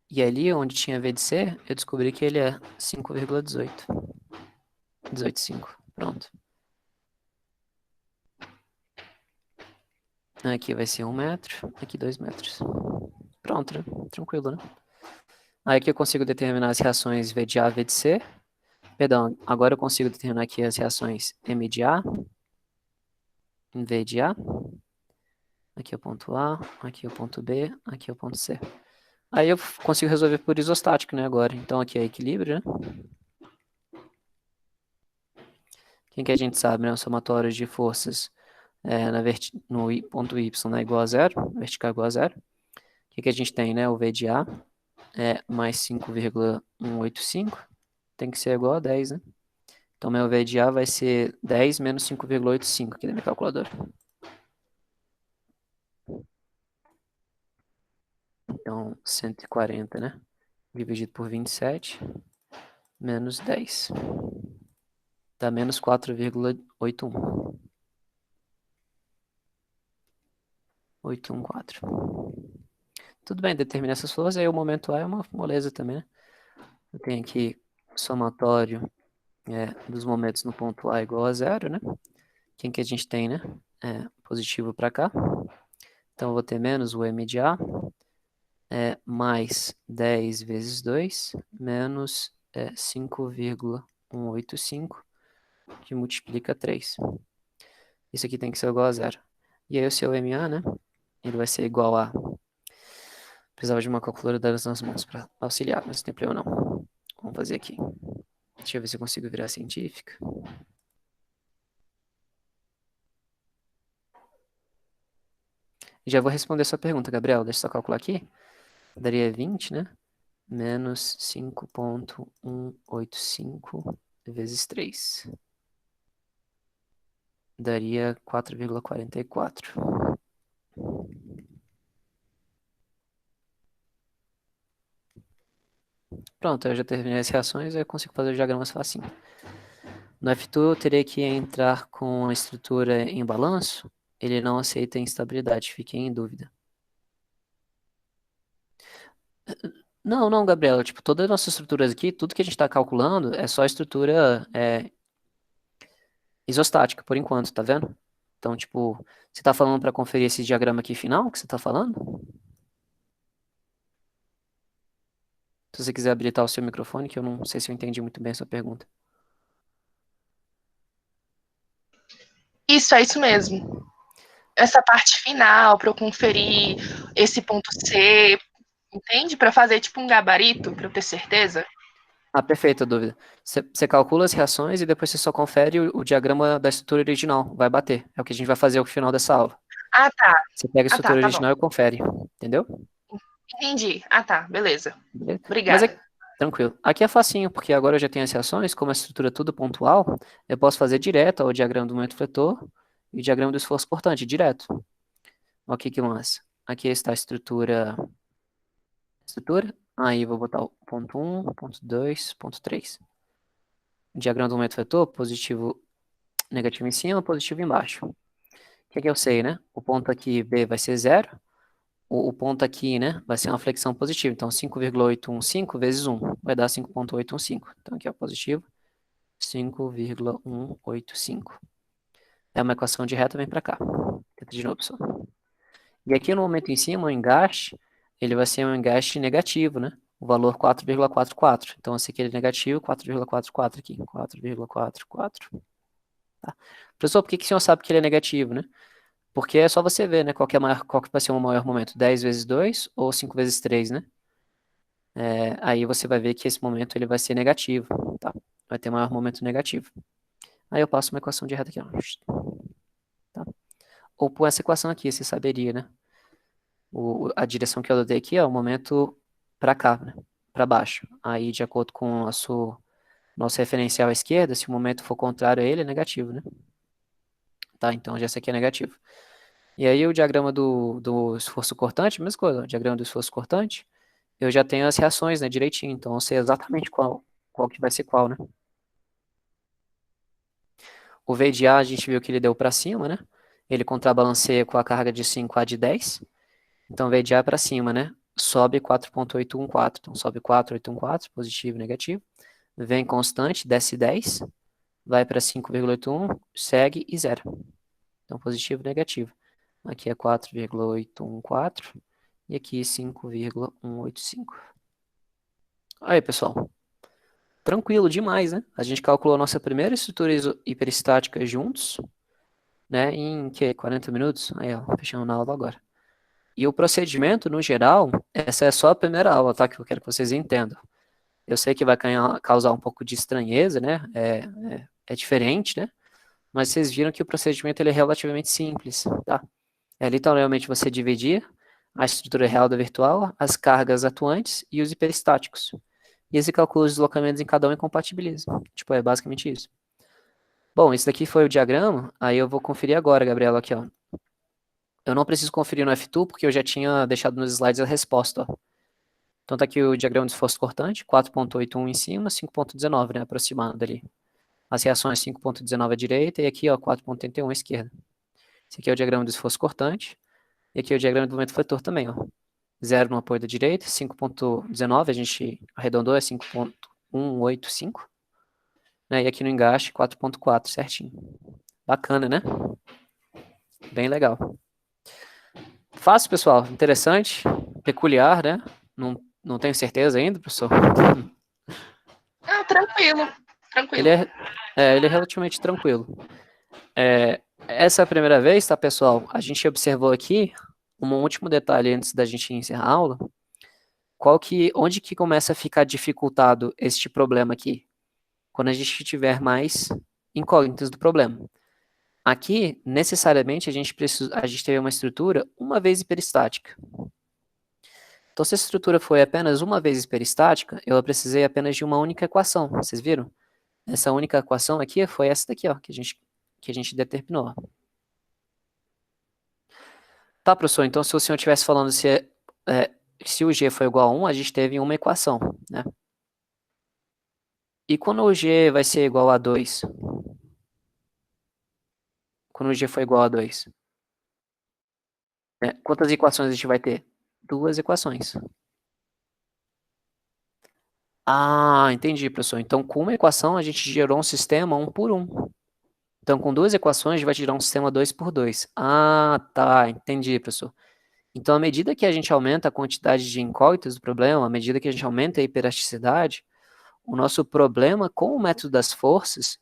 Speaker 1: E ali, onde tinha V de C, eu descobri que ele é 5,18. 18,5. Pronto. Aqui vai ser 1 metro, aqui 2 metros. Pronto, né? Tranquilo, né? Aí aqui eu consigo determinar as reações V de A, V de C. Perdão, agora eu consigo determinar aqui as reações M de A, V de A. Aqui é o ponto A, aqui é o ponto B, aqui é o ponto C. Aí eu consigo resolver por isostático, né, agora. Então aqui é equilíbrio, né? Quem que a gente sabe, né? O somatório de forças no ponto Y, né, igual a zero, vertical igual a zero. O que que a gente tem, né? O V de A é mais 5,185, tem que ser igual a 10, né? Então meu V de A vai ser 10 menos 5,85 aqui na minha calculadora. Então 140, né? Dividido por 27, menos 10. Dá menos 4,81. 814. Tudo bem, determinar essas forças, aí o momento A é uma moleza também, né? Eu tenho aqui somatório dos momentos no ponto A igual a zero, né? Quem que a gente tem, né? Positivo para cá. Então eu vou ter menos o M de A, mais 10 vezes 2, menos 5,185, que multiplica 3. Isso aqui tem que ser igual a zero. E aí o seu MA, né? Ele vai ser igual a... Precisava de uma calculadora nas mãos para auxiliar, mas não tem problema não. Vamos fazer aqui. Deixa eu ver se eu consigo virar científica. Já vou responder a sua pergunta, Gabriel. Deixa eu só calcular aqui. Daria 20, né? Menos 5,185 vezes 3. Daria 4,44. Pronto, eu já terminei as reações e eu consigo fazer os diagramas facinho. No F2 eu teria que entrar com a estrutura em balanço. Ele não aceita instabilidade, fiquei em dúvida. Não, não, Gabriela, tipo, todas as nossas estruturas aqui, tudo que a gente está calculando é só estrutura isostática, por enquanto, tá vendo? Então, tipo, você está falando para conferir esse diagrama aqui final que você está falando? Se você quiser habilitar o seu microfone, que eu não sei se eu entendi muito bem a sua pergunta.
Speaker 3: Isso, é isso mesmo. Essa parte final, para eu conferir esse ponto C, entende? Para fazer tipo um gabarito, para eu ter certeza.
Speaker 1: Ah, perfeita a dúvida. Você calcula as reações e depois você só confere o diagrama da estrutura original. Vai bater. É o que a gente vai fazer no final dessa aula.
Speaker 3: Ah, tá.
Speaker 1: Você pega a estrutura
Speaker 3: Tá bom.
Speaker 1: original e confere. Entendeu?
Speaker 3: Entendi. Ah, tá. Beleza.
Speaker 1: Beleza? Mas
Speaker 3: Obrigada.
Speaker 1: tranquilo. Aqui é facinho, porque agora eu já tenho as reações, como a estrutura é tudo pontual, eu posso fazer direto o diagrama do momento fletor e o diagrama do esforço cortante, direto. Olha que massa. Aqui está a estrutura. Aí eu vou botar o ponto 1, ponto 2, ponto 3. Diagrama do momento fletor, positivo, negativo em cima, positivo embaixo. O que eu sei, né? O ponto aqui B vai ser 0. O ponto aqui, né, vai ser uma flexão positiva. Então, 5,815 vezes 1 vai dar 5,815. Então, aqui é o positivo, 5,185. É uma equação de reta, vem para cá. Tenta de novo, pessoal. E aqui no momento em cima, o engaste, ele vai ser um engaste negativo, né? O valor 4,44. Então, esse aqui é negativo, 4,44 aqui. 4,44. Tá? Professor, por que o senhor sabe que ele é negativo, né? Porque é só você ver, né? Qual que vai ser o maior momento? 10 vezes 2 ou 5 vezes 3, né? Aí você vai ver que esse momento ele vai ser negativo, tá? Vai ter maior momento negativo. Aí eu passo uma equação de reta aqui, ó. Tá? Ou por essa equação aqui, você saberia, né? A direção que eu adotei aqui é o momento para cá, né? Para baixo. Aí, de acordo com o nosso referencial à esquerda, se o momento for contrário a ele, é negativo, né? Tá? Então, já esse aqui é negativo. E aí, o diagrama do esforço cortante, mesma coisa. O diagrama do esforço cortante, eu já tenho as reações, né, direitinho. Então, eu sei exatamente qual que vai ser qual, né? O V de A, a gente viu que ele deu para cima, né? Ele contrabalanceia com a carga de 5 a de 10. Então, V de A para cima, né? Sobe 4,814. Então, sobe 4,814, positivo e negativo. Vem constante, desce 10. Vai para 5,81, segue e zero. Então, positivo e negativo. Aqui é 4,814 e aqui 5,185. Aí, pessoal. Tranquilo demais, né? A gente calculou a nossa primeira estrutura hiperestática juntos, né? Em 40 minutos? Aí, ó, fechando a aula agora. E o procedimento, no geral, essa é só a primeira aula, tá? Que eu quero que vocês entendam. Eu sei que vai causar um pouco de estranheza, né? É diferente, né? Mas vocês viram que o procedimento ele é relativamente simples, tá? É literalmente você dividir a estrutura real da virtual, as cargas atuantes e os hiperestáticos. E esse calcula os deslocamentos em cada um e compatibiliza. Tipo, é basicamente isso. Bom, esse daqui foi o diagrama, aí eu vou conferir agora, Gabriela, aqui, ó. Eu não preciso conferir no F2, porque eu já tinha deixado nos slides a resposta, ó. Então tá aqui o diagrama de esforço cortante, 4,81 em cima, 5,19, né, aproximado ali. As reações 5,19 à direita e aqui, ó, 4,81 à esquerda. Esse aqui é o diagrama do esforço cortante, e aqui é o diagrama do momento fletor também, ó. 0 no apoio da direita, 5,19, a gente arredondou, é 5,185, né, e aqui no engaste, 4,4, certinho. Bacana, né? Bem legal. Fácil, pessoal? Interessante? peculiar, né? Não tenho certeza ainda, professor.
Speaker 3: Ah, tranquilo. Tranquilo.
Speaker 1: Ele é relativamente tranquilo. Essa é a primeira vez, tá, pessoal? A gente observou aqui um último detalhe antes da gente encerrar a aula. Onde que começa a ficar dificultado este problema aqui? Quando a gente tiver mais incógnitas do problema. Aqui, necessariamente, a gente teve uma estrutura uma vez hiperestática. Então, se a estrutura foi apenas uma vez hiperestática, eu precisei apenas de uma única equação. Vocês viram? Essa única equação aqui foi essa daqui, ó, que a gente determinou. Tá, professor, então se o senhor estivesse falando se o g foi igual a 1, a gente teve uma equação, né? E quando o g vai ser igual a 2? Quando o g for igual a 2? Quantas equações a gente vai ter? 2 equações. Ah, entendi, professor. Então, com uma equação, a gente gerou um sistema 1 por 1. Então, com 2 equações, a gente vai gerar um sistema 2 por 2. Ah, tá, entendi, professor. Então, à medida que a gente aumenta a quantidade de incógnitas do problema, à medida que a gente aumenta a hiperasticidade, o nosso problema com o método das forças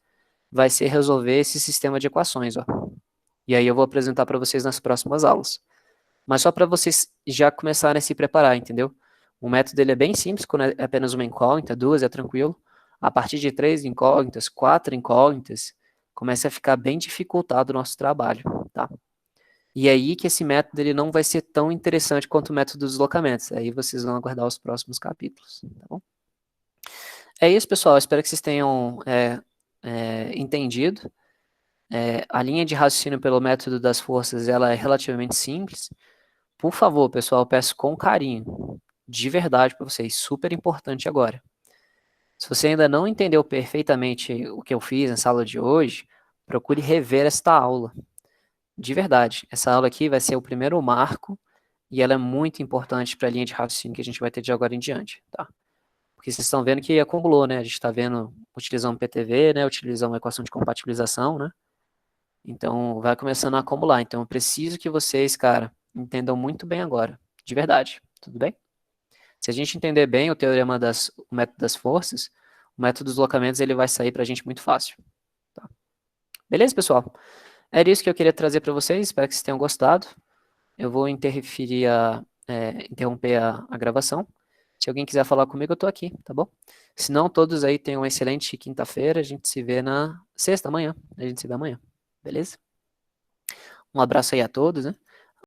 Speaker 1: vai ser resolver esse sistema de equações, ó. E aí eu vou apresentar para vocês nas próximas aulas. Mas só para vocês já começarem a se preparar, entendeu? O método dele é bem simples, quando é apenas uma incógnita, 2 é tranquilo. A partir de 3 incógnitas, 4 incógnitas, começa a ficar bem dificultado o nosso trabalho, tá? E aí que esse método ele não vai ser tão interessante quanto o método dos deslocamentos. Aí vocês vão aguardar os próximos capítulos, tá bom? É isso, pessoal. Espero que vocês tenham entendido. A linha de raciocínio pelo método das forças ela é relativamente simples. Por favor, pessoal, peço com carinho, de verdade para vocês, super importante agora. Se você ainda não entendeu perfeitamente o que eu fiz na sala de hoje, procure rever esta aula. De verdade, essa aula aqui vai ser o primeiro marco e ela é muito importante para a linha de raciocínio que a gente vai ter de agora em diante, tá? Porque vocês estão vendo que acumulou, né? A gente está vendo, utilizando PTV, né? Utilizando uma equação de compatibilização, né? Então, vai começando a acumular. Então, eu preciso que vocês, cara, entendam muito bem agora. De verdade. Tudo bem? Se a gente entender bem o o método das forças, o método dos deslocamentos, ele vai sair para a gente muito fácil. Tá? Beleza, pessoal? Era isso que eu queria trazer para vocês. Espero que vocês tenham gostado. Eu vou interromper a gravação. Se alguém quiser falar comigo, eu estou aqui, tá bom? Se não, todos aí tenham uma excelente quinta-feira. A gente se vê na sexta, amanhã. A gente se vê amanhã. Beleza? Um abraço aí a todos, né?